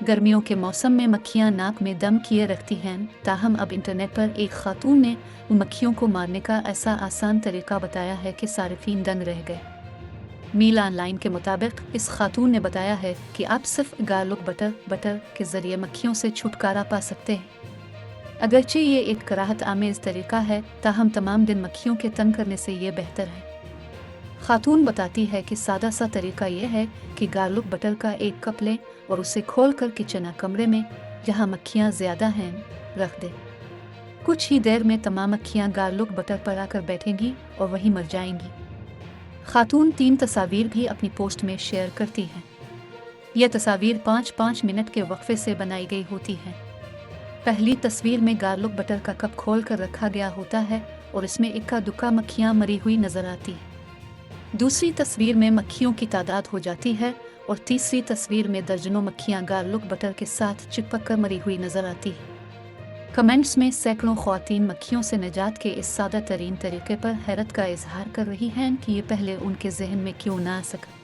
गर्मियों के मौसम में मक्खियां नाक में दम किए रखती हैं, ताहम अब इंटरनेट पर एक खातून ने उन मक्खियों को मारने का ऐसा आसान तरीका बताया है कि सारिफीन दंग रह गए। मील ऑनलाइन के मुताबिक इस खातून ने बताया है कि आप सिर्फ गार्लिक बटर के जरिए मक्खियों से छुटकारा पा सकते हैं। अगरचे ये एक कराहत आमेज तरीका है, ताहम तमाम दिन मक्खियों के तंग करने से ये बेहतर है। खातून बताती है कि सादा सा तरीका यह है कि गार्लिक बटर का एक कप लें और उसे खोलकर किचन कमरे में जहां मक्खियां ज्यादा हैं रख दें। कुछ ही देर में तमाम मक्खियां गार्लिक बटर पर आकर बैठेंगी और वहीं मर जाएंगी। खातून 3 तस्वीर भी अपनी पोस्ट में शेयर करती हैं। यह तस्वीर 5-5 मिनट के वक्फे से बनाई गई होती हैं। पहली तस्वीर में गार्लिक बटर का कप खोल कर रखा गया होता है और इसमें इक्का दुक्का मक्खियां मरी हुई नजर आती हैं। दूसरी तस्वीर में मक्खियों की तादाद हो जाती है और तीसरी तस्वीर में दर्जनों मक्खियां गार्लिक बटर के साथ चिपक कर मरी हुई नजर आती है। कमेंट्स में सैकड़ों ख्वातीन मक्खियों से निजात के इस सादा तरीन तरीके पर हैरत का इजहार कर रही हैं कि ये पहले उनके जहन में क्यों ना आ सका।